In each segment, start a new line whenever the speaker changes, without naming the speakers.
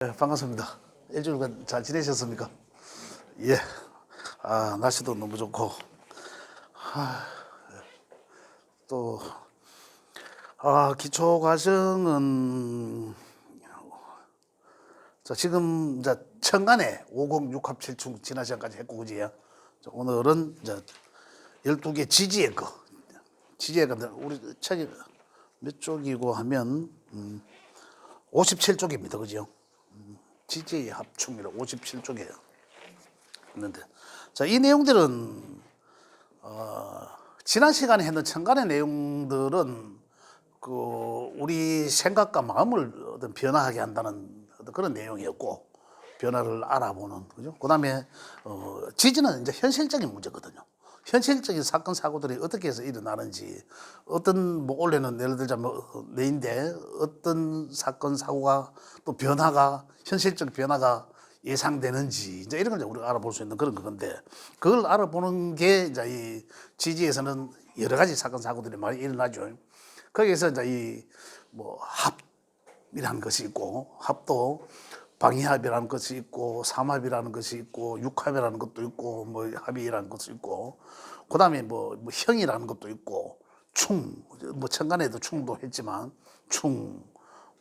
네, 반갑습니다. 일주일간 잘 지내셨습니까? 예. 날씨도 너무 좋고, 또, 기초 과정은, 지금, 이제, 천간에 506합7충 지난 시간까지 했고, 그지요? 오늘은, 이제, 12개 지지의 거. 지지의 거, 우리 책이 몇 쪽이고 하면, 57쪽입니다. 그죠? 지지의 합충이라 57쪽이에요. 있는데. 자, 이 내용들은, 지난 시간에 했던 천간의 내용들은 그 우리 생각과 마음을 어떤 변화하게 한다는 어떤 그런 내용이었고, 변화를 알아보는 거죠. 그다음에 지지는 이제 현실적인 문제거든요. 현실적인 사건 사고들이 어떻게 해서 일어나는지, 어떤 뭐 원래는 예를 들자면 내인데 어떤 사건 사고가 또 변화가 현실적 변화가 예상되는지 이제 이런 걸 우리가 알아볼 수 있는 그런 건데, 그걸 알아보는 게 이제 이 지지에서는 여러 가지 사건 사고들이 많이 일어나죠. 거기에서 이제 이 뭐 합이라는 것이 있고, 합도 방위합이라는 것이 있고, 삼합이라는 것이 있고, 육합이라는 것도 있고, 뭐 합이라는 것도 있고, 그다음에 뭐 형이라는 것도 있고, 뭐 천간에도 충도 했지만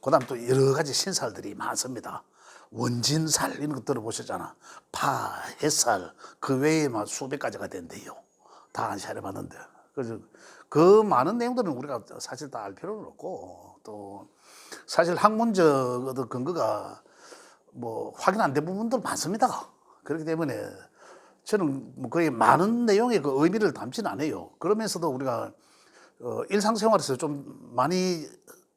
그다음 또 여러 가지 신살들이 많습니다. 원진살 이런 거 들어보셨잖아. 파, 햇살 그 외에 막 수백 가지가 된대요. 다 안 시험해봤는데. 그래서 그 많은 내용들은 우리가 사실 다 알 필요는 없고, 또 사실 학문적 근거가 뭐 확인 안 된 부분들 많습니다. 그렇기 때문에 저는 뭐 거의 많은 내용의 그 의미를 담지는 않아요. 그러면서도 우리가 일상생활에서 좀 많이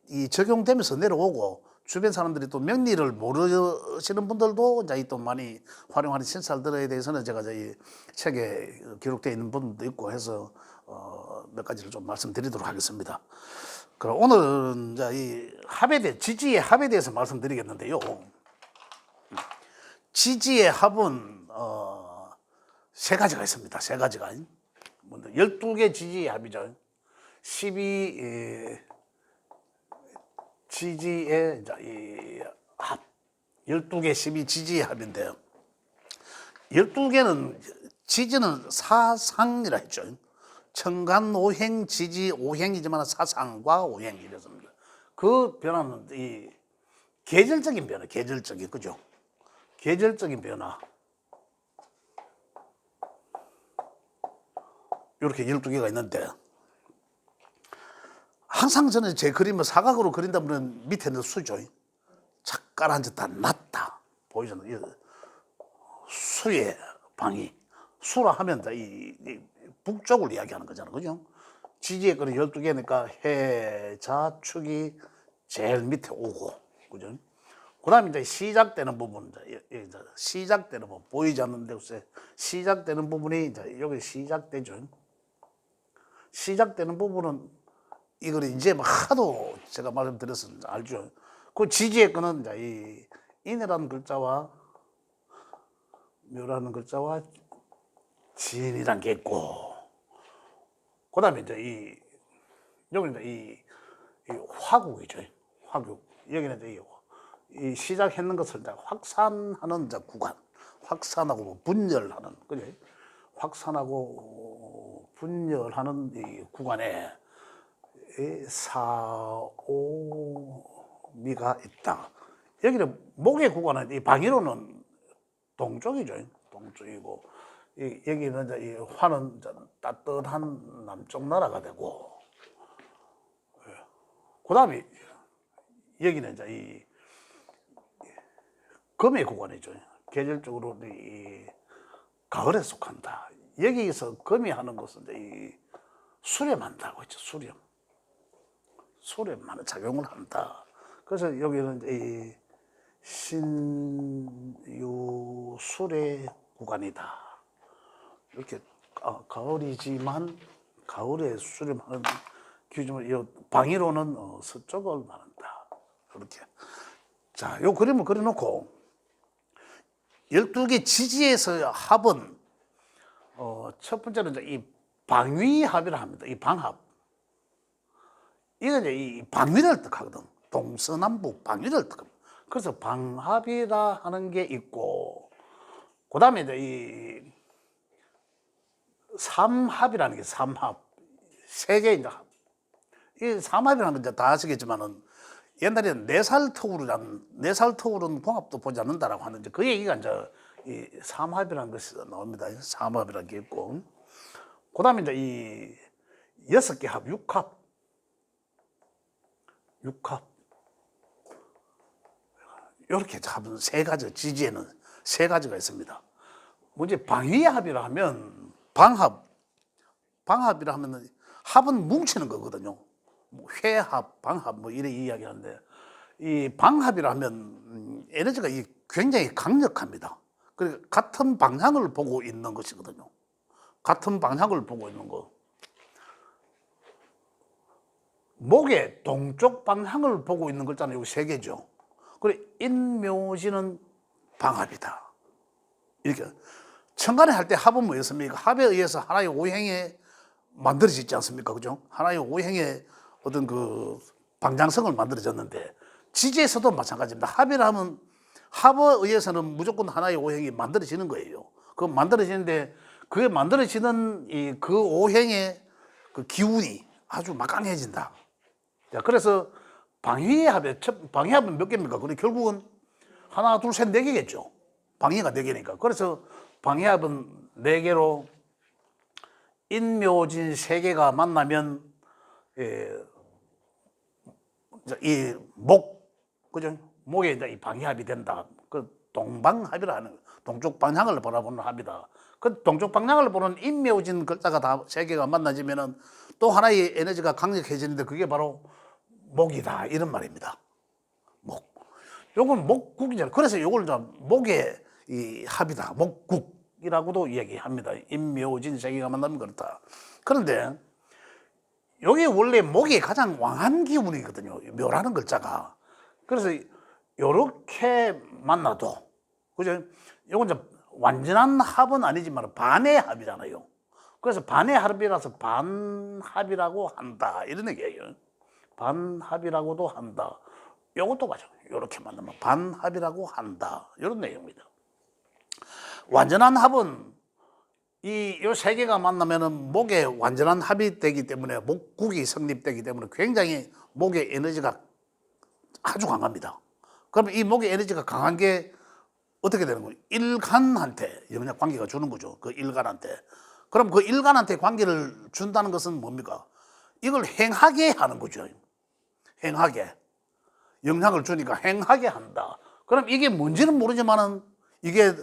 이 적용되면서 내려오고, 주변 사람들이 또 명리를 모르시는 분들도 이제 또 많이 활용하는 신살들에 대해서는 제가 이 책에 기록되어 있는 부분도 있고 해서 몇 가지를 좀 말씀드리도록 하겠습니다. 그럼 오늘은 이제 이 합에 대해, 지지의 합에 대해서 말씀드리겠는데요. 지지의 합은 세 가지가 있습니다. 세 가지가. 먼저 12개 지지의 합이죠. 12 지지의 이 합. 12개 12 지지의 합인데요. 12개는 지지는 사상이라 했죠. 천간 오행 지지 오행이지만 사상과 오행이 이렇습니다. 그 변화는 이 계절적인 변화, 계절적인, 그죠? 계절적인 변화. 이렇게 12개가 있는데, 항상 저는 제 그림을 사각으로 그린다면 밑에는 수죠. 착 깔아앉았다, 놨다. 보이잖아요. 수의 방이. 수라 하면 이 북쪽을 이야기하는 거잖아요. 그죠? 지지의 거는 12개니까 해, 자, 축이 제일 밑에 오고. 그죠? 그 다음에 이제 시작되는 부분, 시작되는 부분, 보이지 않는 데서 시작되는 부분이 이제 여기 시작되죠. 시작되는 부분은 이걸 이제 막 하도 제가 말씀드렸으면 알죠. 그 지지의 거는 이제 이 인이라는 글자와 묘라는 글자와 진이란 게 있고, 그 다음에 이제 여기 이제 이 화국이죠. 화국. 여기는 이제 이 시작했는 것을 이제 확산하는 이제 구간. 확산하고 뭐 분열하는, 그죠? 확산하고 분열하는 이 구간에 이 사오미가 있다. 여기는 목의 구간은 이 방위로는 동쪽이죠. 동쪽이고, 여기는 이제 이 화는 이제 따뜻한 남쪽 나라가 되고, 그 다음에 여기는 이제 이 금의 구간이죠. 계절적으로 이 가을에 속한다. 여기서 금이 하는 것은 이제 이 수렴한다고 했죠. 수렴하는 작용을 한다. 그래서 여기는 이 신유술의 구간이다. 이렇게 가을이지만 가을에 수렴하는 기준을 방위로는 서쪽을 말한다. 이렇게. 자, 요 그림을 그려놓고 12개 지지에서 합은 첫 번째는 이제 이 방위합이라 합니다. 이 방합. 이거 이제 이 방위를 뜻하거든. 동서남북 방위를 뜻합니다. 그래서 방합이라 하는 게 있고, 그 다음에 이제 이 삼합이라는 게 삼합. 세 개 이제 합. 이 삼합이라는 건 이제 다 아시겠지만은 옛날에는 네살 터울은 궁합도 보지 않는다라고 하는데 그 얘기가 이제 이 삼합이라는 것이 나옵니다. 삼합이라는 게 있고. 그 다음에 이제 이 6개 합, 육합. 이렇게 합은 세 가지, 지지에는 세 가지가 있습니다. 문제 방위합이라 하면 방합이라 하면 합은 뭉치는 거거든요. 뭐 회합, 방합 뭐 이래 이야기하는데 이 방합이라 하면 에너지가 굉장히 강력합니다. 그러니까 같은 방향을 보고 있는 것이거든요. 같은 방향을 보고 있는 거. 목의 동쪽 방향을 보고 있는 글자는 여기 세 개죠. 그리고 인묘지는 방합이다. 이렇게 천간에 할 때 합은 뭐였습니까? 합에 의해서 하나의 오행에 만들어지지 않습니까? 그죠? 하나의 오행의 어떤 그 방향성을 만들어졌는데 지지에서도 마찬가지입니다. 합이라 하면 합에 의해서는 무조건 하나의 오행이 만들어지는 거예요. 그 만들어지는데 그게 만들어지는 그 오행의 그 기운이 아주 막강해진다. 자, 그래서 방위합은 몇 개입니까? 그래 결국은 하나, 둘, 셋, 네 개겠죠. 방위가 네 개니까. 그래서 방위합은 네 개로 인묘진 세 개가 만나면 이 그죠? 목에 이제 이 방위합이 된다. 그 동방합이라 하는 동쪽 방향을 바라보는 합이다. 그 동쪽 방향을 보는 인묘진 글자가 다 세 개가 만나지면은 또 하나의 에너지가 강력해지는데 그게 바로 목이다 이런 말입니다. 목. 요건 목국이잖아요. 그래서 요걸 이제 목의 이 합이다. 목국이라고도 이야기합니다. 인묘진 세 개가 만나면 그렇다. 그런데 요게 원래 목이 가장 왕한 기운이거든요. 묘라는 글자가. 그래서 요렇게 만나도 그죠? 요건 이제 완전한 합은 아니지만 반의 합이잖아요. 그래서 반의 합이라서 반합이라고 한다 이런 얘기예요. 반합이라고도 한다. 요것도 맞아. 요렇게 만나면 반합이라고 한다. 이런 내용입니다. 완전한 합은 요 세 개가 만나면은 목에 완전한 합이 되기 때문에 목국이 성립되기 때문에 굉장히 목의 에너지가 아주 강합니다. 그러면 이 목의 에너지가 강한 게 어떻게 되는 거예요? 일간한테 영향 관계가 주는 거죠. 그 일간한테. 그럼 그 일간한테 관계를 준다는 것은 뭡니까? 이걸 행하게 하는 거죠. 행하게. 영향을 주니까 행하게 한다. 그럼 이게 뭔지는 모르지만은 이게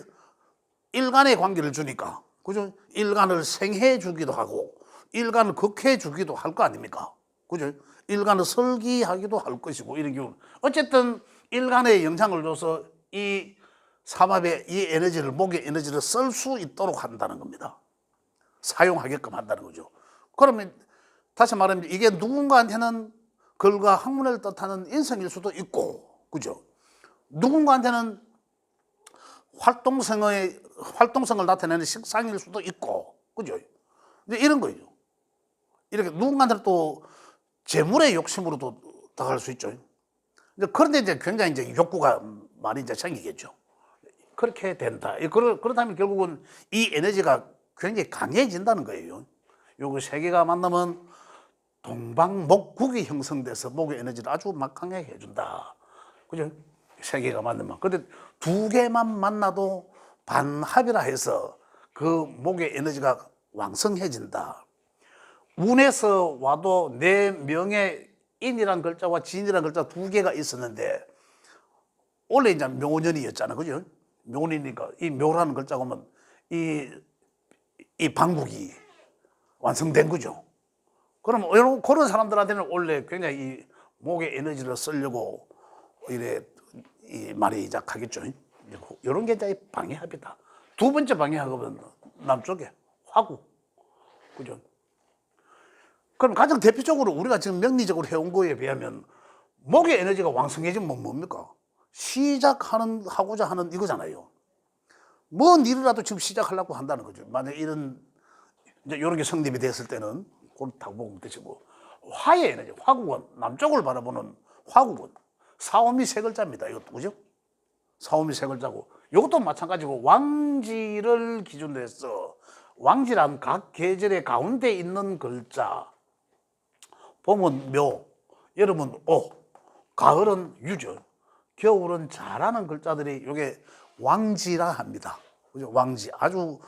일간의 관계를 주니까. 그죠? 일간을 생해 주기도 하고, 일간을 극해 주기도 할 거 아닙니까? 그죠? 일간을 설기하기도 할 것이고, 이런 경우. 어쨌든 일간에 영향을 줘서 이 삼합의 이 에너지를, 목의 에너지를 쓸 수 있도록 한다는 겁니다. 사용하게끔 한다는 거죠. 그러면 다시 말하면 이게 누군가한테는 글과 학문을 뜻하는 인성일 수도 있고, 그죠? 누군가한테는 활동성을 나타내는 식상일 수도 있고, 그죠? 이제 이런 거예요. 이렇게 누군가한테는 또 재물의 욕심으로도 다가갈 수 있죠. 그런데 이제 굉장히 이제 욕구가 많이 이제 생기겠죠. 그렇게 된다. 그렇다면 결국은 이 에너지가 굉장히 강해진다는 거예요. 요거 세 개가 만나면 동방목국이 형성돼서 목의 에너지를 아주 막강하게 해준다. 그죠? 세 개가 만나면. 근데 두 개만 만나도 반합이라 해서 그 목의 에너지가 왕성해진다. 운에서 와도 내 명에 인이란 글자와 진이란 글자 두 개가 있었는데 원래 이제 묘년이었잖아. 그죠? 묘년이니까 이 묘라는 글자가 오면 이 방국이 완성된 거죠. 그럼 그런 사람들한테는 원래 굉장히 이 목의 에너지를 쓰려고 이래 이 말이 시작하겠죠. 이런 게 이제 방해합이다. 두 번째 방해합은 남쪽에 화구. 그죠? 그럼 가장 대표적으로 우리가 지금 명리적으로 해온 거에 비하면 목의 에너지가 왕성해지면 뭡니까? 하고자 하는 이거잖아요. 뭔 일이라도 지금 시작하려고 한다는 거죠. 만약 이런 게 성립이 됐을 때는 그걸 다 보면 되시고 화의 에너지, 화국은 남쪽을 바라보는 화국은 사오미 세 글자입니다. 이것도 그죠? 사오미 세 글자고 이것도 마찬가지고 왕지를 기준으로 해서 왕지란 각 계절의 가운데 있는 글자. 봄은 묘, 여름은 오, 가을은 유죠. 겨울은 자라는 글자들이 이게 왕지라 합니다. 그죠? 왕지 아주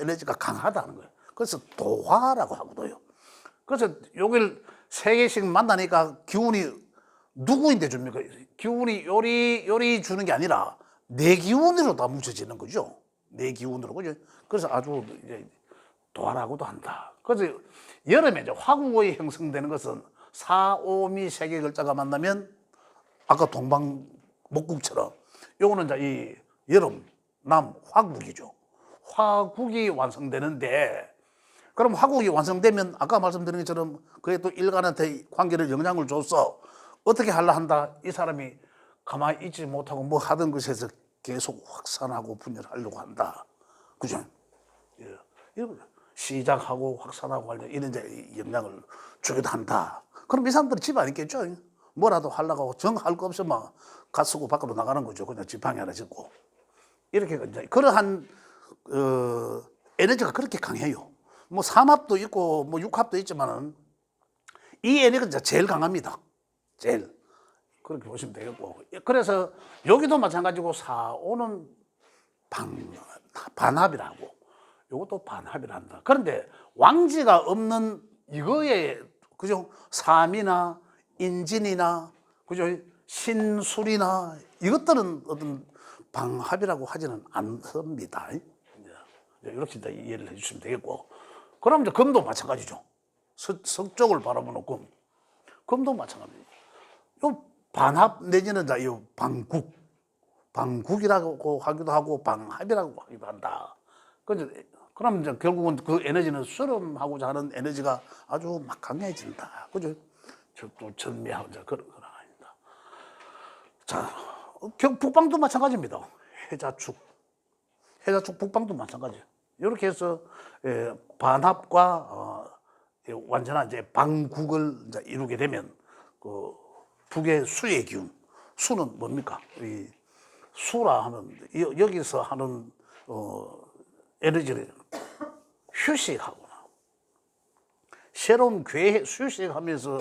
에너지가 강하다는 거예요. 그래서 도화라고 하거든요. 그래서 여길 세 개씩 만나니까 기운이 누구인데 줍니까? 기운이 요리 주는 게 아니라 내 기운으로 다 뭉쳐지는 거죠. 내 기운으로 그죠? 그래서 아주 도화라고도 한다. 그래서 여름에 이제 화국이 형성되는 것은 사오미 세 개 글자가 만나면 아까 동방목국처럼 요거는 이제 이 여름 남 화국이죠. 화국이 완성되는데 그럼 화국이 완성되면 아까 말씀드린 것처럼 그게 또 일간한테 관계를 영향을 줘서 어떻게 하려 한다. 이 사람이 가만히 있지 못하고 뭐 하던 것에서 계속 확산하고 분열하려고 한다. 그죠? 예. 시작하고 확산하고 하려 이런 이제 영향을 주기도 한다. 그럼 이 사람들은 집 안 있겠죠? 뭐라도 하려고 정할 거 없으면 갓 쓰고 밖으로 나가는 거죠. 그냥 지팡이 하나 짚고. 이렇게 이제 그러한 에너지가 그렇게 강해요. 뭐 삼합도 있고 뭐 육합도 있지만은 이 에너지가 이제 제일 강합니다. 제일 그렇게 보시면 되겠고. 그래서 여기도 마찬가지고 사오는 반합이라고. 이것도 반합이라 한다. 그런데 왕지가 없는 이거에 그죠? 삼이나 인진이나 그죠? 신술이나 이것들은 어떤 방합이라고 하지는 않습니다. 이렇게 이해를 해주시면 되겠고. 그럼 이제 금도 마찬가지죠. 석쪽을 바라보는 금도 마찬가지죠. 요 반합 내지는 이 방국이라고 하기도 하고 방합이라고 하기도 한다. 그럼 이제 결국은 그 에너지는 수렴하고자 하는 에너지가 아주 막 강해진다. 그죠? 또 전미하고 그런 아닙니다. 자, 북방도 마찬가지입니다. 해자축 북방도 마찬가지예요. 이렇게 해서 반합과 완전한 이제 방국을 이제 이루게 되면 그 북의 수의 기운, 수는 뭡니까? 이 수라 하면 여기서 하는 에너지를 휴식하거나 새로운 휴식하면서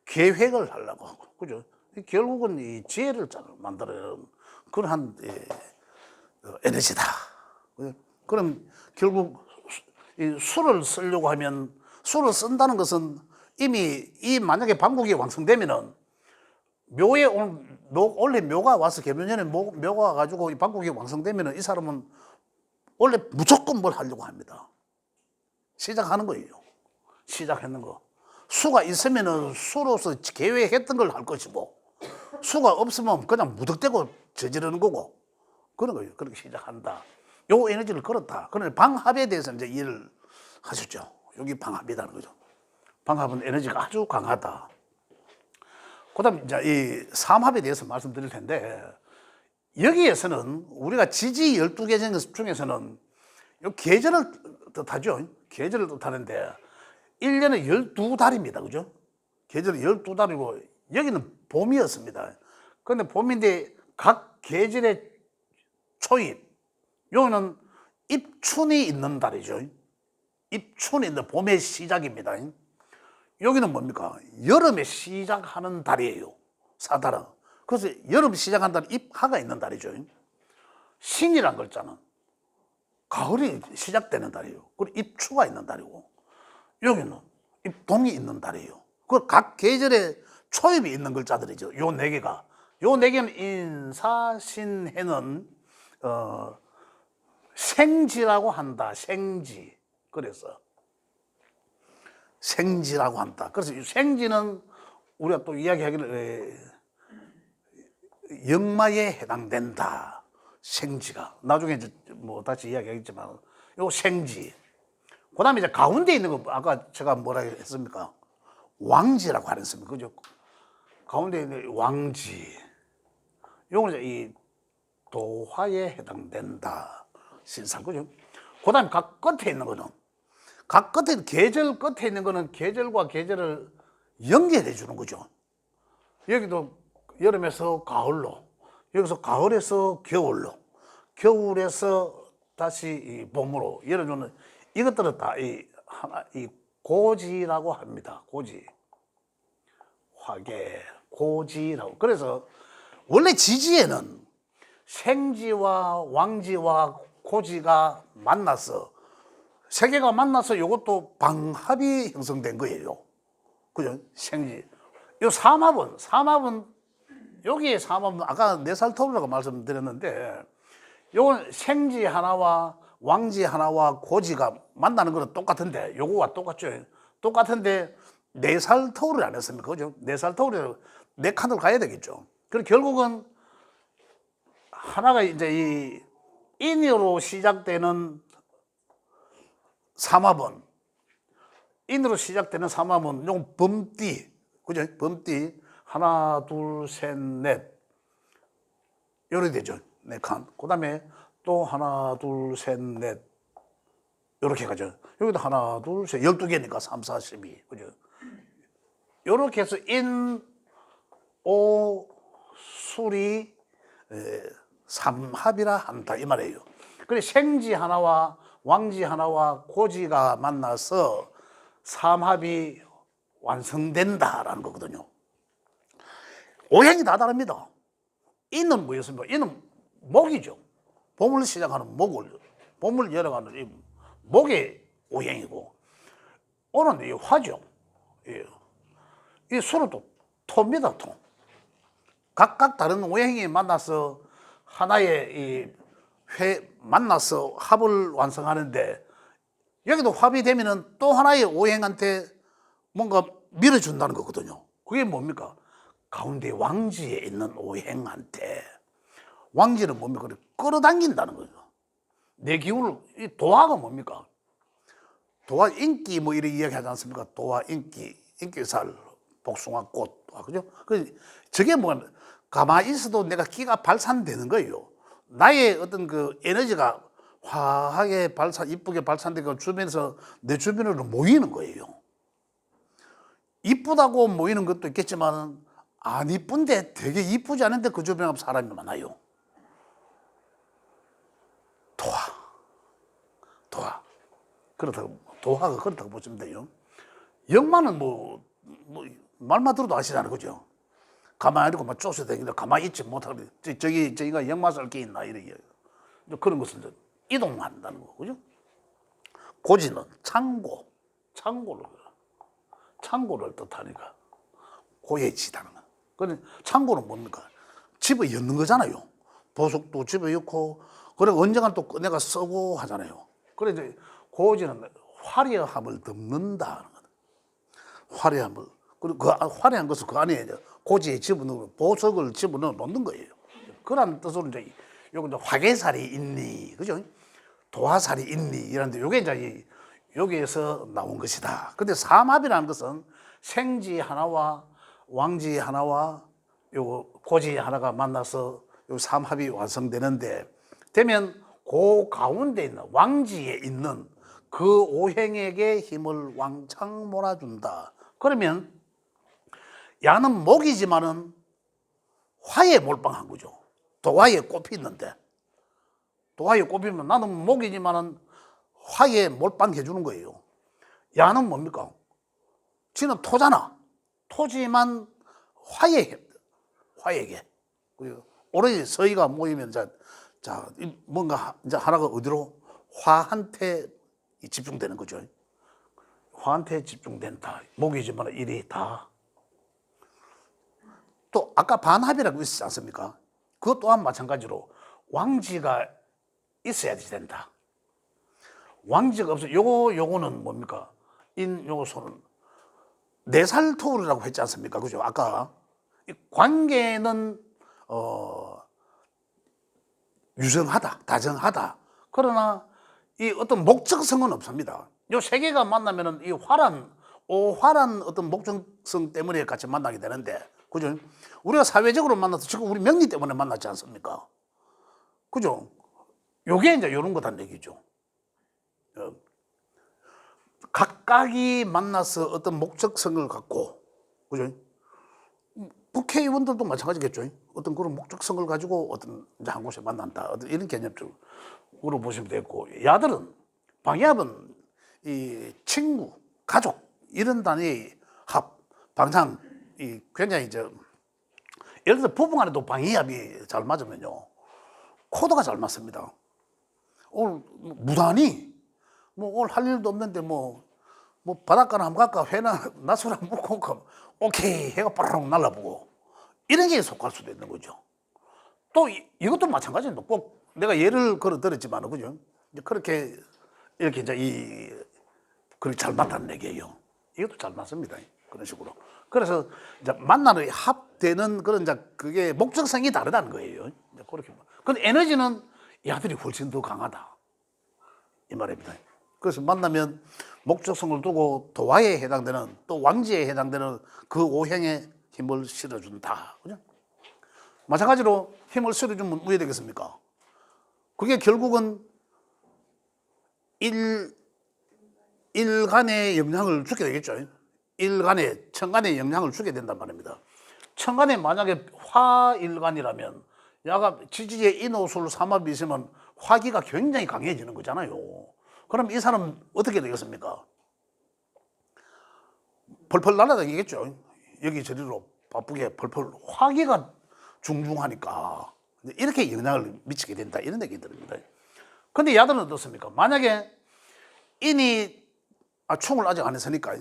계획을 하려고 하고, 그죠? 결국은 이 지혜를 만들어내는 그러한 에너지다. 그럼 결국 이 수를 쓰려고 하면 수를 쓴다는 것은 이미 만약에 방국이 완성되면은 묘에 원래 묘가 와서 개묘 전에 묘가 와가지고 이 방국이 완성되면은 이 사람은 원래 무조건 뭘 하려고 합니다. 시작하는 거예요. 시작했는 거. 수가 있으면은 수로서 계획했던 걸 할 것이고, 수가 없으면 그냥 무턱대고 저지르는 거고, 그런 거예요. 그렇게 시작한다. 요 에너지를 걸었다. 그런데 방합에 대해서 이제 이해를 하셨죠. 여기 방합이라는 거죠. 방합은 에너지가 아주 강하다. 그 다음에 이제 이 삼합에 대해서 말씀드릴 텐데, 여기에서는 우리가 지지 12개 중에서는 요 계절을 뜻하죠. 계절을 뜻하는데, 1년에 12달입니다. 그죠? 계절이 12달이고, 여기는 봄이었습니다. 그런데 봄인데 각 계절의 초입, 여기는 입춘이 있는 달이죠. 입춘이 있는 봄의 시작입니다. 여기는 뭡니까? 여름에 시작하는 달이에요. 사달은. 그래서 여름 시작한 달은 입하가 있는 달이죠. 신이란 글자는 가을이 시작되는 달이에요. 그리고 입추가 있는 달이고, 여기는 입동이 있는 달이에요. 그 각 계절에 초입이 있는 글자들이죠. 요 네 개가. 요 네 개는 인사신해는 생지라고 한다. 생지. 그래서 생지라고 한다. 그래서 이 생지는 우리가 또 이야기하기를 역마에 해당된다. 생지가. 나중에 이제 뭐 다시 이야기하겠지만 요 생지. 그다음에 이제 가운데 있는 거 아까 제가 뭐라 했습니까? 왕지라고 하랬습니다. 그죠? 가운데 있는 왕지. 요거는 이제 이 도화에 해당된다. 신상. 그죠? 그다음에 각 끝에 있는 거는 계절 끝에 있는 거는 계절과 계절을 연결해 주는 거죠. 여기도 여름에서 가을로, 여기서 가을에서 겨울로, 겨울에서 다시 이 봄으로 열어주는 이것들은 다 이 고지라고 합니다. 고지. 화계, 고지라고. 그래서 원래 지지에는 생지와 왕지와 고지가 만나서 세 개가 만나서 이것도 방합이 형성된 거예요. 그죠? 생지. 요 삼합은 여기에 삼합은 아까 4살 터울이라고 말씀드렸는데 요건 생지 하나와 왕지 하나와 고지가 만나는 거는 똑같은데 요거와 똑같죠. 똑같은데 4살 터울을 안 했습니까? 그죠? 4살 터울을 4칸을 가야 되겠죠. 그리고 결국은 하나가 이제 이 인으로 시작되는 삼합은 인으로 시작되는 삼합은 용 범띠, 그죠? 범띠 하나, 둘, 셋, 넷 요렇게 되죠. 4칸. 그다음에 또 하나, 둘, 셋, 넷 요렇게 가죠. 여기도 하나, 둘, 셋 12개니까 3, 4, 12. 그죠? 요렇게 해서 인, 오, 술이 삼합이라 한다 이 말이에요. 그래 생지 하나와 왕지 하나와 고지가 만나서 삼합이 완성된다라는 거거든요. 오행이 다 다릅니다. 인은 뭐였습니까? 인은 목이죠. 봄을 시작하는 봄을 열어가는 이 목의 오행이고, 오는 이 화죠. 이 술은 또 토입니다, 토. 각각 다른 오행이 만나서 하나의 만나서 합을 완성하는데 여기도 합이 되면은 또 하나의 오행한테 뭔가 밀어준다는 거거든요. 그게 뭡니까? 가운데 왕지에 있는 오행한테 왕지는 뭡니까? 끌어당긴다는 거죠. 내 기운을, 이 도화가 뭡니까? 도화 인기 뭐 이렇게 이야기하지 않습니까? 도화 인기살, 복숭아꽃, 그죠? 저게 뭐 가만히 있어도 내가 기가 발산되는 거예요. 나의 어떤 그 에너지가 화하게 이쁘게 발산되고 주변에서 내 주변으로 모이는 거예요. 이쁘다고 모이는 것도 있겠지만 안 이쁜데 되게 이쁘지 않은데 그 주변에 사람이 많아요. 도화. 도화가 그렇다고 보시면 돼요. 영만은 뭐 말만 들어도 아시잖아요. 그죠? 가만히 있고 막 쫓아다니는데 가만히 있지 못하고 저기가 역마살 게 있나 이렇게 그런 것을 이제 이동한다는 거 그죠? 고지는 창고를 뜻하니까 고예지다는 거. 그래 창고는 뭡니까? 집에 엮는 거잖아요. 보석도 집에 엮고 그래 언젠간 또 내가 쓰고 하잖아요. 그래 이제 고지는 화려함을 덮는다는 거. 화려함을 그리고 그 화려한 것을 그 안에 고지에 집어넣고 보석을 집어넣어 놓는 거예요. 그런 뜻으로 이제 요거 이제 화개살이 있니, 그죠? 도화살이 있니 이런데 요게 이제 여기에서 나온 것이다. 근데 삼합이라는 것은 생지 하나와 왕지 하나와 요 고지 하나가 만나서 요 삼합이 완성되는데 되면 그 가운데 있는 왕지에 있는 그 오행에게 힘을 왕창 몰아준다. 그러면 야는 목이지만은 화에 몰빵한 거죠. 도화에 꽃이 있는데 도화에 꽃피면 나는 목이지만은 화에 몰빵해 주는 거예요. 야는 뭡니까? 지는 토잖아. 토지만 화에게. 그리고 오로지 서희가 모이면 자 뭔가 이제 하나가 어디로 화한테 집중되는 거죠. 화한테 집중된다. 목이지만 일이 다. 또 아까 반합이라고 있었지 않습니까? 그것 또한 마찬가지로 왕지가 있어야지 된다. 왕지가 없어. 요거는 뭡니까? 요소는 4살 터울이라고 했지 않습니까? 그죠? 아까 이 관계는 유정하다, 다정하다. 그러나 이 어떤 목적성은 없습니다. 요 세 개가 만나면은 이 오활한 어떤 목적성 때문에 같이 만나게 되는데, 그죠? 우리가 사회적으로 만나서 지금 우리 명리 때문에 만났지 않습니까? 그죠? 요게 이제 요런 거란 얘기죠. 각각이 만나서 어떤 목적성을 갖고, 그죠? 국회의원들도 마찬가지겠죠. 어떤 그런 목적성을 가지고 어떤 이제 한 곳에 만난다. 어떤 이런 개념적으로 보시면 되고, 야들은 방위합은 이 친구, 가족 이런 단위의 합, 방상 이 굉장히 예를 들어 부부간에도 방위합이 잘 맞으면요 코드가 잘 맞습니다. 오늘 무단히 뭐 오늘 할 일도 없는데 뭐 바닷가나 한번 갈까 회나 낮술 한번 먹고 올까 오케이 해가 빠르륵 날라보고 이런 게 속할 수도 있는 거죠. 또 이것도 마찬가지입니다. 꼭 내가 예를 걸어 드렸지만 그죠? 그렇게 이렇게 그렇게 잘 맞다는 얘기예요. 이것도 잘 맞습니다. 그런 식으로. 그래서 이제 만나는 합되는 그런 그게 목적성이 다르다는 거예요. 이제 그렇게. 근데 에너지는 야들이 훨씬 더 강하다. 이 말입니다. 그래서 만나면 목적성을 두고 도화에 해당되는 또 왕지에 해당되는 그 오행에 힘을 실어준다. 그죠? 마찬가지로 힘을 실어주면 왜 되겠습니까? 그게 결국은 일간에 영향을 주게 되겠죠. 천간에 영향을 주게 된단 말입니다. 천간에 만약에 화일간이라면 야가 지지에 인호술 삼합이 있으면 화기가 굉장히 강해지는 거잖아요. 그럼 이 사람 어떻게 되겠습니까? 펄펄 날아다니겠죠. 여기저기로 바쁘게 펄펄 화기가 중중하니까 이렇게 영향을 미치게 된다 이런 얘기 들립니다. 근데 야들은 어떻습니까? 만약에 인이 충을 아직 안 했으니까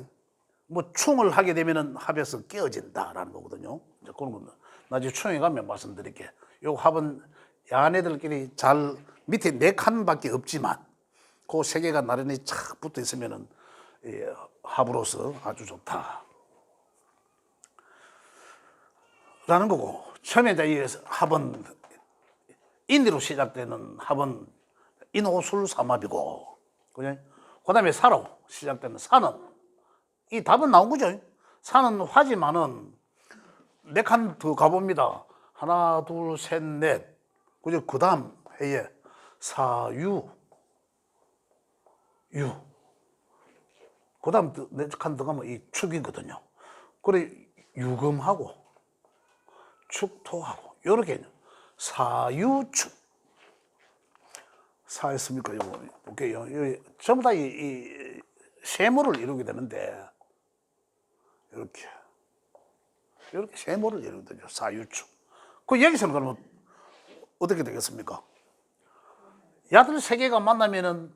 뭐 충을 하게 되면은 합에서 깨어진다라는 거거든요. 이제 그런 건 나중에 충에 가면 말씀드릴게. 요 합은 야네들끼리 잘 밑에 4칸밖에 없지만 그 3개가 나란히 착 붙어 있으면은 합으로서 아주 좋다. 라는 거고 처음에 이제 이 합은 인으로 시작되는 합은 인호술 삼합이고 그죠? 그다음에 사로 시작되는 사는 이 답은 나온 거죠. 사는 화지만은 4칸 더 가봅니다. 하나, 둘, 셋, 넷. 그죠? 그 다음 해에 사유, 유. 그 다음 4칸 더 가면 이 축이거든요. 그래, 유금하고, 축토하고, 요렇게 사유축. 사했습니까? 이거 볼게요. 전부 다 이 세모를 이루게 되는데, 이렇게 세모를 이루게 되죠. 사유축. 그 여기서는 그러면 어떻게 되겠습니까? 야들 3개가 만나면은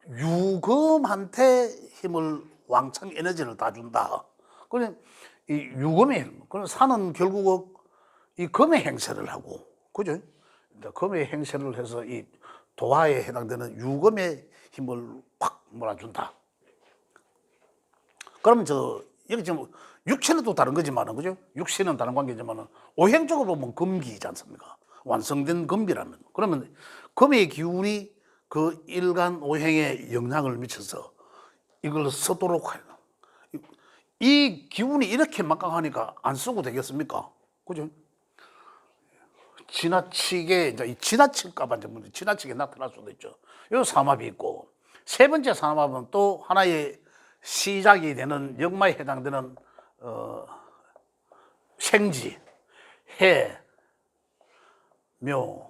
유금한테 힘을 왕창 에너지를 다 준다. 그래 이 유금의 힘. 그럼 산은 결국 이 금의 행세를 하고, 그죠? 금의 행세를 해서 이 도화에 해당되는 유금의 힘을 팍 몰아준다. 그러면 여기 지금 육신은 또 다른 거지만은, 그죠? 육신은 다른 관계지만은, 오행적으로 보면 금기이지 않습니까? 완성된 금비라면. 그러면 금의 기운이 그 일간 오행에 영향을 미쳐서 이걸 쓰도록 해요. 이 기운이 이렇게 막강하니까 안 쓰고 되겠습니까? 그죠? 지나치게, 이제 지나칠까봐 지나치게 나타날 수도 있죠. 요 삼합이 있고, 3번째 삼합은 또 하나의 시작이 되는 역마에 해당되는 생지, 해, 묘,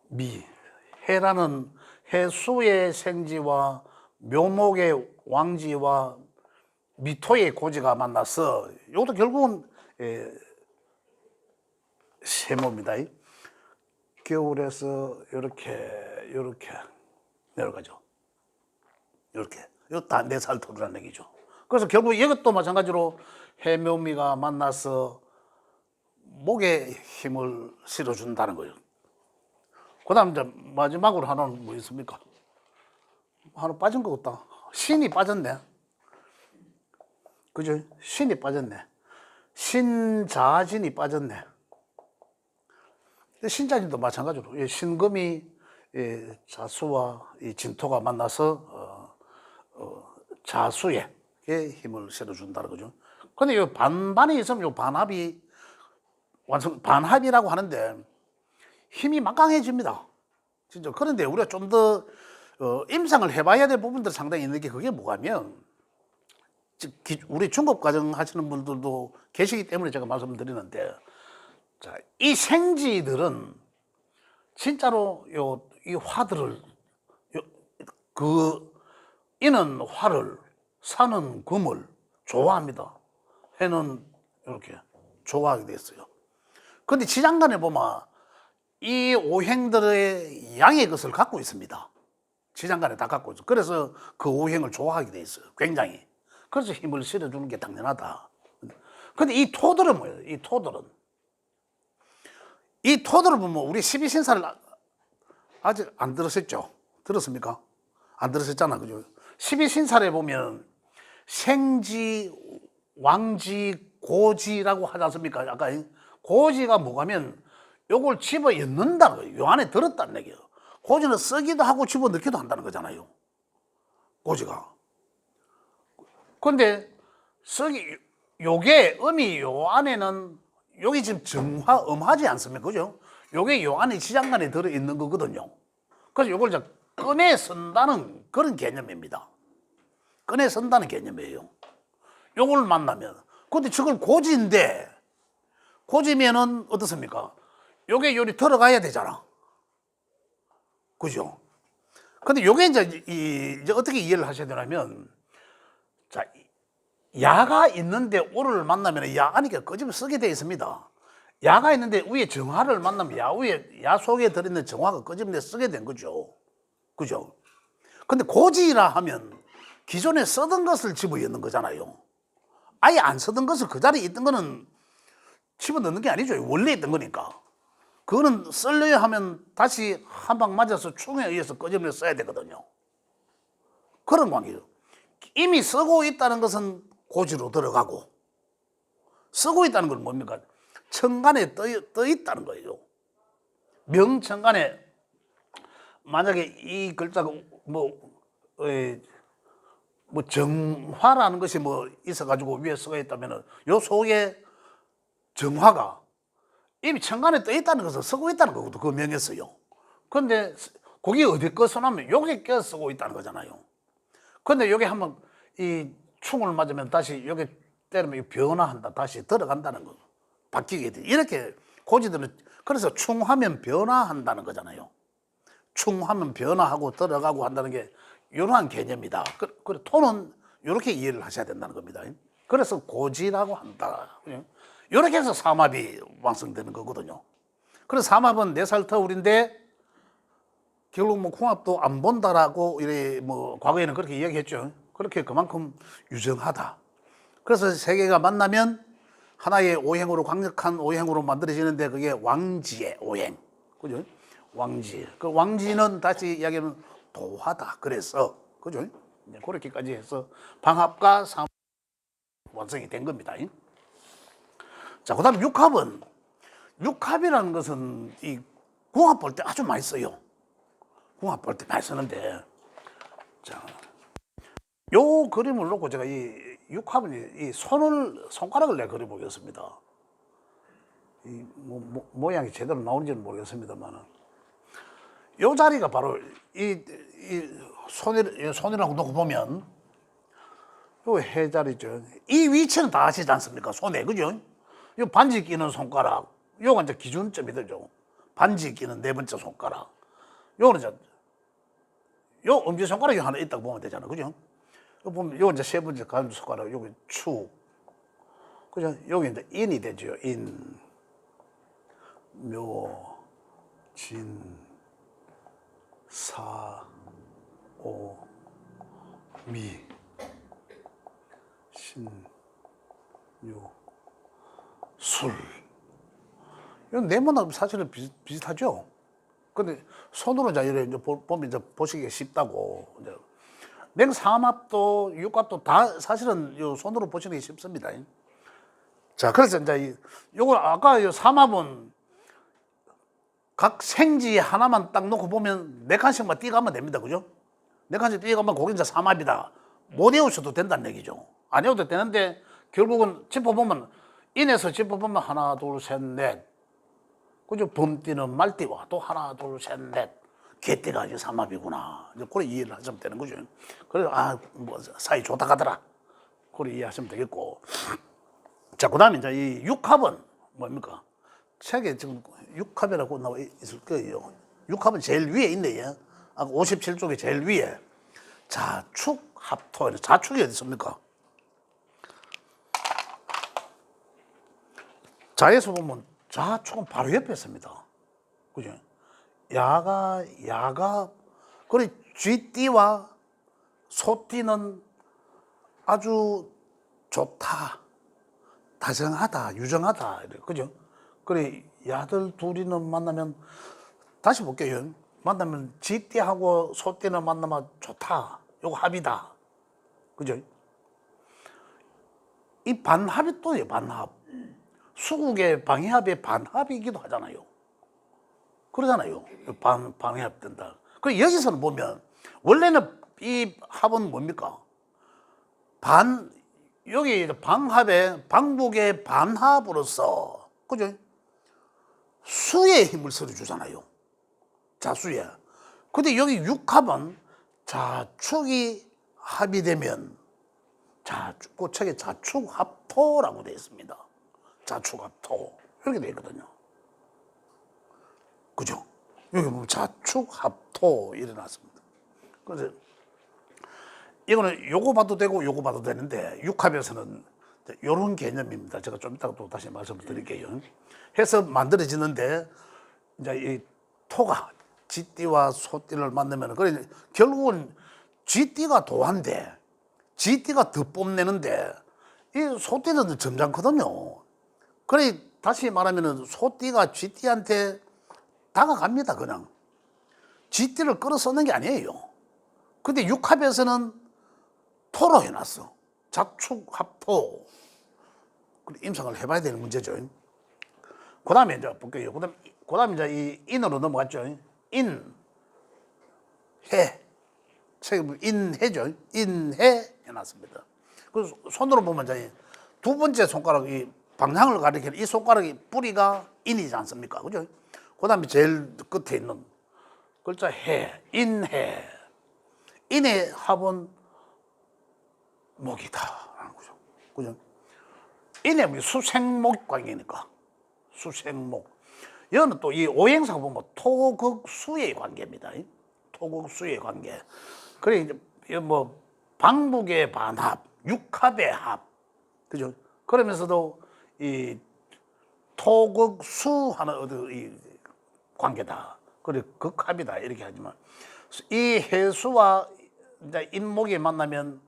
미. 해라는 해수의 생지와 묘목의 왕지와 미토의 고지가 만나서 이것도 결국은 세모입니다. 겨울에서 이렇게 내려가죠. 이렇게. 이거 다 4살 터라는 얘기죠. 그래서 결국 이것도 마찬가지로 해묘미가 만나서 목에 힘을 실어준다는 거예요. 그 다음 이제 마지막으로 하나는 뭐 있습니까? 하나 빠진 거 없다. 신이 빠졌네. 그죠? 신이 빠졌네. 신자진이 빠졌네. 신자진도 마찬가지로 신금이 자수와 이 진토가 만나서 자수에 힘을 실어준다는 거죠. 근데 이 반반이 있으면 이 반합이 반합이라고 하는데 힘이 막강해집니다. 진짜. 그런데 우리가 좀 더 임상을 해봐야 될 부분들 상당히 있는 게 그게 뭐냐면 우리 중급 과정 하시는 분들도 계시기 때문에 제가 말씀드리는데, 자, 이 생지들은 진짜로 이 화들을 이는 화를, 산은 금을 좋아합니다. 해는 이렇게 좋아하게 됐어요. 근데 지장간에 보면 이 오행들의 양의 것을 갖고 있습니다. 지장간에 다 갖고 있어. 그래서 그 오행을 좋아하게 돼 있어요. 굉장히. 그래서 힘을 실어주는 게 당연하다. 근데 이 토들은 뭐예요? 이 토들을 보면 우리 12신사를 아직 안 들으셨죠? 들었습니까? 안 들으셨잖아. 그죠? 12신사를 보면 생지, 왕지, 고지라고 하지 않습니까? 아까 고지가 뭐가면 요걸 집어 엮는다는 거예요. 요 안에 들었다는 얘기예요. 고지는 쓰기도 하고 집어 넣기도 한다는 거잖아요. 고지가. 근데 요게 음이 요 안에는 요게 지금 정화, 음하지 않습니까? 그죠? 요게 요 안에 지장간에 들어있는 거거든요. 그래서 요걸 이제 꺼내 쓴다는 그런 개념입니다. 꺼내 쓴다는 개념이에요. 요걸 만나면. 근데 저걸 고지인데, 고지면은 어떻습니까? 요게 요리 들어가야 되잖아. 그죠? 근데 요게 이제 어떻게 이해를 하셔야 되냐면, 자, 야가 있는데 오를 만나면 야 안에 꺼집어 쓰게 되어 있습니다. 야가 있는데 위에 정화를 만나면 야 속에 들어있는 정화가 꺼집어 쓰게 된 거죠. 그죠? 근데 고지라 하면 기존에 쓰던 것을 집어 넣는 거잖아요. 아예 안 쓰던 것을 그 자리에 있던 거는 집어 넣는 게 아니죠. 원래 있던 거니까. 그거는 쓸려야 하면 다시 한 방 맞아서 충에 의해서 꺼집어 써야 되거든요. 그런 관계예요. 이미 쓰고 있다는 것은 고지로 들어가고, 쓰고 있다는 건 뭡니까? 천간에 떠 있다는 거예요. 명천간에 만약에 이 글자가 정화라는 것이 있어가지고 위에 쓰고 있다면 요 속에 정화가 이미 천간에 떠 있다는 것을 쓰고 있다는 거거든요. 그 명에서요. 그런데 그게 어디 거 쓰냐면 요게 껴 쓰고 있다는 거잖아요. 근데 요게 한번 이 충을 맞으면 다시 요게 때리면 변화한다. 다시 들어간다는 거. 바뀌게 돼. 이렇게 고지들은 그래서 충하면 변화한다는 거잖아요. 충하면 변화하고 들어가고 한다는 게 이러한 개념이다. 그래 토는 이렇게 이해를 하셔야 된다는 겁니다. 그래서 고지라고 한다. 이렇게 해서 삼합이 완성되는 거거든요. 그래서 삼합은 4살 터울인데 결국 궁합도 안 본다라고 이래 과거에는 그렇게 이야기했죠. 그렇게 그만큼 유정하다. 그래서 세 개가 만나면 하나의 오행으로 강력한 오행으로 만들어지는데 그게 왕지의 오행. 그죠? 왕지. 그 왕지는 다시 이야기하면 도화다. 그래서 그죠? 그렇게까지 해서 방합과 삼합 완성이 된 겁니다. 자, 그다음 육합은 육합이라는 것은 이 궁합 볼 때 아주 많이 써요. 궁합 볼 때 많이 쓰는데, 자, 요 그림을 놓고 제가 이 육합은 이 손가락을 내가 그려보겠습니다. 이 모양이 제대로 나오는지는 모르겠습니다만, 요 자리가 바로 이 손이라고 놓고 보면 요 해자리죠. 이 위치는 다 아시지 않습니까? 손에, 그죠? 요 반지 끼는 손가락, 요가 이제 기준점이 되죠. 반지 끼는 4번째 손가락. 요거는 이제 요 엄지손가락이 하나 있다고 보면 되잖아. 그죠? 요 보면 요 이제 3번째 가슴손가락, 여기 축. 그죠? 여기 이제 인이 되죠. 인, 묘, 진, 사, 오, 미, 신, 유, 술. 이 네모나 사실은 비슷하죠. 근데 손으로 이제 보면 이제 보시기 쉽다고. 맹삼합도 육합도 다 사실은 요 손으로 보시는 게 쉽습니다. 자, 그래서 이제 요걸 아까 요 삼합은 각 생지 하나만 딱 놓고 보면 4칸씩만 띄가면 됩니다. 그죠? 4칸씩 띄가면 그게 이제 삼합이다. 못 외우셔도 된다는 얘기죠. 안 외워도 되는데 결국은 짚어보면 인에서 짚어보면 하나, 둘, 셋, 넷. 그죠? 범띠는 말띠와 또 하나, 둘, 셋, 넷. 개띠가 이제 삼합이구나. 이제 그래 이해를 하시면 되는 거죠. 그래서 사이 좋다 가더라. 그렇게 이해하시면 되겠고. 자, 그 다음에 이제 이 육합은 뭡니까? 책에 지금 육합이라고 나와 있을 거예요. 육합은 제일 위에 있네요. 아까 57쪽에 제일 위에. 자축, 합토. 자축이 어디 있습니까? 자에서 보면 자축은 바로 옆에 있습니다. 그죠? 야가, 그리고 쥐띠와 소띠는 아주 좋다, 다정하다, 유정하다. 그죠? 그래, 야들 둘이는 만나면, 다시 볼게요. 만나면 쥐띠하고 소띠는 만나면 좋다. 요거 합이다. 그죠? 이 반합이 또요, 반합. 수국의 방해합의 반합이기도 하잖아요. 그러잖아요. 방해합 된다. 그리고 여기서는 보면, 원래는 이 합은 뭡니까? 여기 방합의, 방북의 반합으로서, 그죠? 수에 힘을 실어주잖아요. 자수에. 근데 여기 육합은 자축이 합이 되면, 그 책에 자축합토라고 되어 있습니다. 자축합토. 이렇게 되어 있거든요. 그죠? 여기 보면 자축합토 일어났습니다. 그래서 이거는 요거 봐도 되고 요거 봐도 되는데 육합에서는 이런 개념입니다. 제가 좀 이따가 또 다시 말씀을 드릴게요. 해서 만들어지는데 이제 이 토가 쥐띠와 소띠를 만나면 그래 결국은 쥐띠가 도한데 쥐띠가 더 뽐내는데 이 소띠는 점잖거든요. 그래 다시 말하면은 소띠가 쥐띠한테 다가갑니다. 그냥 쥐띠를 끌어 쓰는 게 아니에요. 근데 육합에서는 토로 해놨어. 자축합토. 임상을 해봐야 되는 문제죠. 그 다음에 이제 볼게요. 그 다음에 이제 이 인으로 넘어갔죠. 인, 해. 책임 인해죠. 인해 해놨습니다. 그래서 손으로 보면 이제 두 번째 손가락이 방향을 가리키는 이 손가락이 뿌리가 인이지 않습니까? 그죠? 그 다음에 제일 끝에 있는 글자 해, 인해. 인의 합은 목이다. 라는 거죠. 그죠? 인의 수생목 관계니까. 수생목. 여기는 또 이 오행사 보면 토극수의 관계입니다. 토극수의 관계. 그래, 이제 뭐, 방북의 반합, 육합의 합. 그죠? 그러면서도 이 토극수 하는 이 관계다. 그래, 극합이다. 이렇게 하지만 이 해수와 이제 인목이 만나면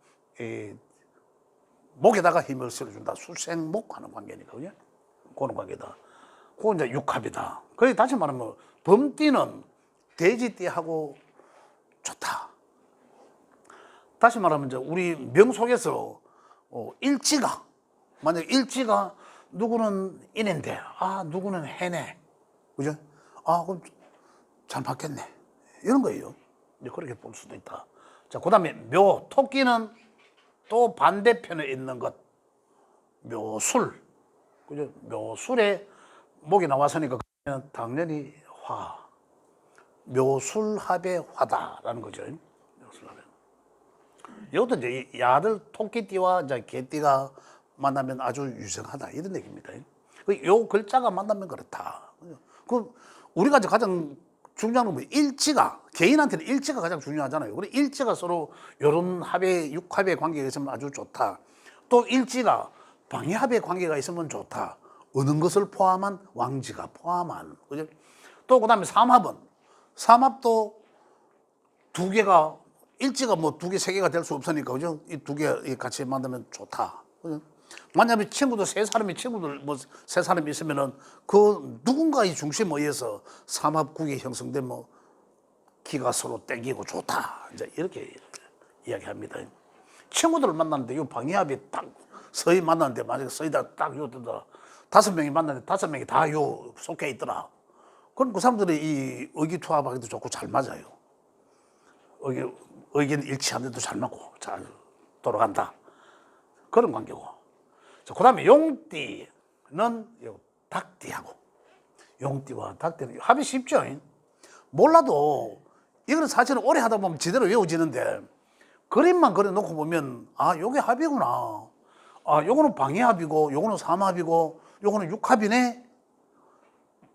목에다가 힘을 실어준다. 수생목하는 관계니까, 그죠? 그런 관계다. 그건 이제 육합이다. 그래 다시 말하면 범띠는 돼지띠하고 좋다. 다시 말하면 이제 우리 명 속에서 일지가 만약 일지가 누구는 인인데 누구는 해네, 그죠? 그럼 잘 맞겠네. 이런 거예요. 이제 그렇게 볼 수도 있다. 자, 그다음에 묘, 토끼는 또 반대편에 있는 것, 묘술, 그죠? 묘술에 목이 나왔으니까 그러면 당연히 화, 묘술합의 화다라는 거죠. 묘술합의. 이것도 이제 야들 토끼띠와 이제 개띠가 만나면 아주 유정하다 이런 얘기입니다. 요 글자가 만나면 그렇다. 그 우리가 가장 중요한 건 일지가, 개인한테는 일지가 가장 중요하잖아요. 그래 일지가 서로 이런 합의, 육합의 관계가 있으면 아주 좋다. 또 일지가 방해합의 관계가 있으면 좋다. 어느 것을 포함한, 왕지가 포함한. 그죠? 또 그다음에 삼합은, 삼합도 두 개가, 일지가 뭐 두 개, 세 개가 될 수 없으니까, 그죠? 이 두 개 같이 만들면 좋다. 그죠? 만약에 친구들 세 사람이, 친구들 뭐 세 사람이 있으면은 그 누군가의 중심에 의해서 삼합국이 형성된 뭐 기가 서로 땡기고 좋다. 이제 이렇게 이야기합니다. 친구들을 만났는데 이 방해합이 딱 서희 만났는데 만약에 서희다 딱 요더라. 5명이 만났는데 5명이 다 요 속해 있더라. 그럼 그 사람들이 이 의기투합하기도 좋고 잘 맞아요. 의견 일치하는데도 잘 맞고 잘 돌아간다. 그런 관계고. 그 다음에 용띠는 닭띠하고, 용띠와 닭띠는 합이 쉽죠. 몰라도 이거는 사실은 오래 하다 보면 제대로 외워지는데 그림만 그려놓고 보면 요게 합이구나. 아, 요거는 방해합이고, 요거는 삼합이고, 요거는 육합이네.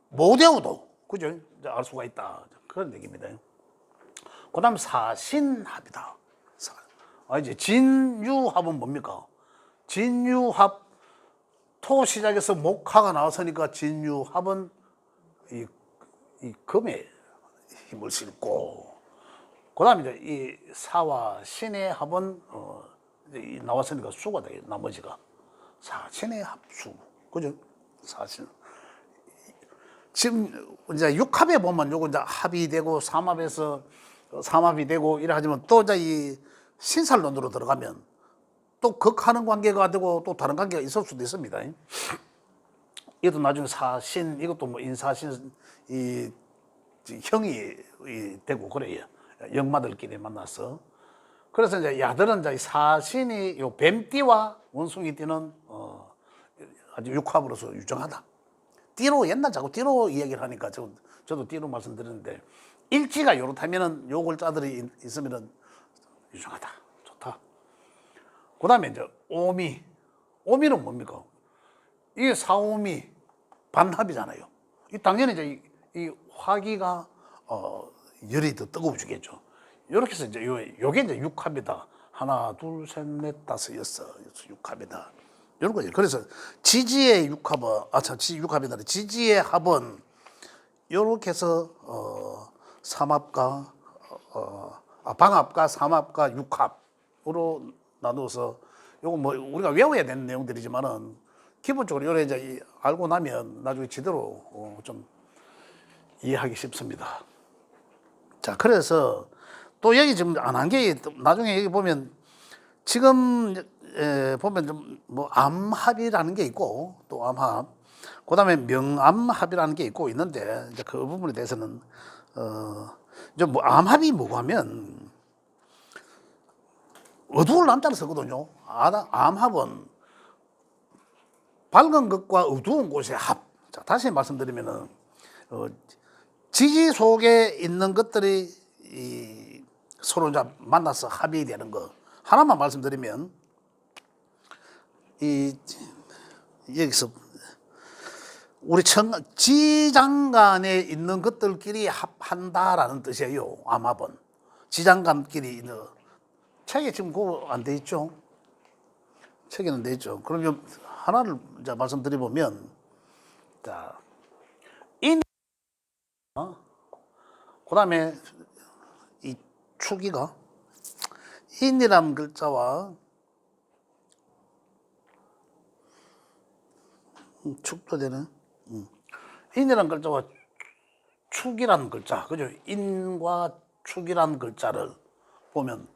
못 외워도, 그죠? 이제 알 수가 있다. 그런 얘기입니다. 그 다음 사신합이다. 이제 진유합은 뭡니까? 진유합, 토 시작해서 목화가 나왔으니까 진유합은 이 금의 힘을 싣고, 그 다음에 이제 이 사와 신의 합은, 이제 나왔으니까 수가 돼요, 나머지가. 사신의 합수. 그죠? 사신. 지금 이제 육합에 보면 요거 이제 합이 되고 삼합에서 삼합이 되고 이래 하지만 또 이제 이 신살론으로 들어가면 또 극하는 관계가 되고 또 다른 관계가 있을 수도 있습니다. 이것도 나중에 사신, 이것도 뭐 인사신, 이 형이 되고 그래요. 영마들끼리 만나서. 그래서 이제 야들은 이제 사신이 요 뱀띠와 원숭이띠는 아주 육합으로서 유정하다. 띠로 옛날 자꾸 띠로 이야기를 하니까 저도 띠로 말씀드렸는데 일지가 요렇다면은 요 글자들이 있으면은 유정하다. 좋다. 그 다음에 이제 오미. 오미는 뭡니까? 이게 사오미 반합이잖아요. 이 당연히 이제 이 화기가 열이 더 뜨거워지겠죠. 이렇게 해서 이제 요게 이제 육합이다. 하나, 둘, 셋, 넷, 다섯, 여섯, 육합이다. 이런 거죠. 그래서 지지의 육합은 육합이다. 지지의 합은 이렇게 해서 삼합과 방합과 삼합과 육합으로 나누어서 요거 뭐 우리가 외워야 되는 내용들이지만은 기본적으로 요래 이제 알고 나면 나중에 제대로 좀 이해하기 쉽습니다. 자, 그래서 또 여기 지금 안 한 게 나중에 여기 보면 지금 보면 좀 뭐 암합이라는 게 있고 또 암합, 그다음에 명암합이라는 게 있고 있는데 이제 그 부분에 대해서는 좀 뭐 암합이 뭐고 하면 어두울 남자를 쓰거든요. 암합은 밝은 것과 어두운 곳의 합. 자, 다시 말씀드리면은 지지 속에 있는 것들이 서로 이제 만나서 합이 되는 거. 하나만 말씀드리면 여기서 우리 지장간에 있는 것들끼리 합한다라는 뜻이에요. 암합은 지장간끼리 있는 책에 지금 그거 안 돼 있죠? 책에는 돼 있죠. 그러면 하나를 이제 말씀드려보면, 자, 그 다음에 이 축이가 인이라는 글자와 축도 되네. 인이라는 글자와 축이라는 글자, 그죠? 인과 축이라는 글자를 보면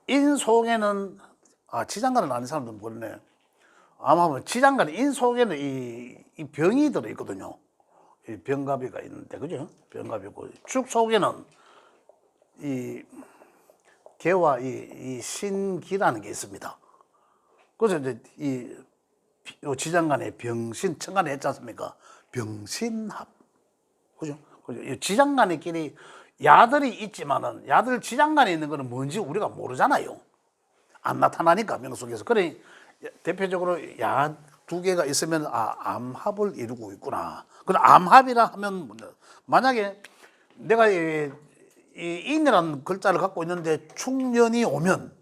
인 속에는 지장간은 아닌 사람들은 모르네. 아마 지장간 인 속에는 이 병이 들어 있거든요. 이 병가비가 있는데, 그죠? 병가비고 축 속에는 이 개와 이 신기라는 게 있습니다. 그래서 이제 이 지장간에 병신, 천간에 했지 않습니까? 병신합. 그죠? 그죠? 지장간에끼리 야들이 있지만은 야들 지장간에 있는 거는 뭔지 우리가 모르잖아요. 안 나타나니까 명호 속에서. 그래 대표적으로 야 두 개가 있으면 암합을 이루고 있구나. 그럼 암합이라 하면 만약에 내가 이 인이라는 글자를 갖고 있는데 축년이 오면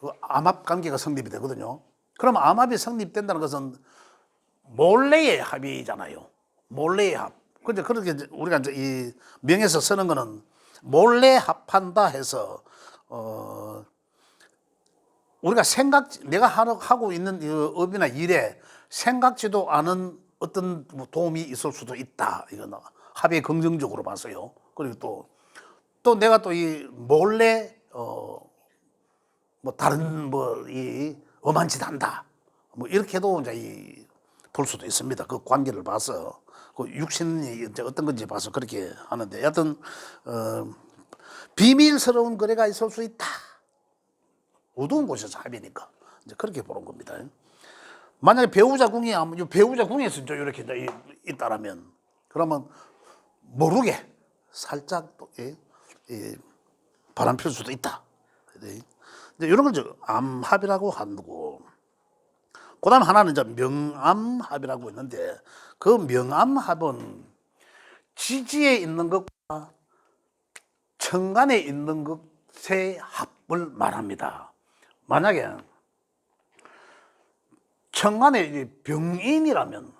그 암합 관계가 성립이 되거든요. 그럼 암합이 성립된다는 것은 몰래의 합이잖아요. 몰래의 합. 근데 그렇게 우리가 이제 이 명에서 쓰는 거는 몰래 합한다 해서 우리가 내가 하고 있는 업이나 일에 생각지도 않은 어떤 도움이 있을 수도 있다. 이건 합의 긍정적으로 봐서요. 그리고 또 내가 또 이 몰래 뭐 다른 이 엄한 짓 한다. 뭐 이렇게도 이제 볼 수도 있습니다. 그 관계를 봐서 그 육신이 이제 어떤 건지 봐서 그렇게 하는데 여하튼 비밀스러운 거래가 있을 수 있다. 어두운 곳에서 합이니까 이제 그렇게 보는 겁니다. 만약에 배우자궁이 배우자궁에서 이제 이렇게 있다라면 그러면 모르게 살짝 또 바람 필 수도 있다. 이제 이런 걸 암합이라고 하는 거고. 그다음 하나는 이제 명암합이라고 있는데 그 명암합은 지지에 있는 것과 천간에 있는 것의 합을 말합니다. 만약에 천간에 병인이라면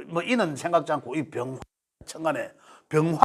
뭐 이는 생각지 않고 이 병 천간에 병화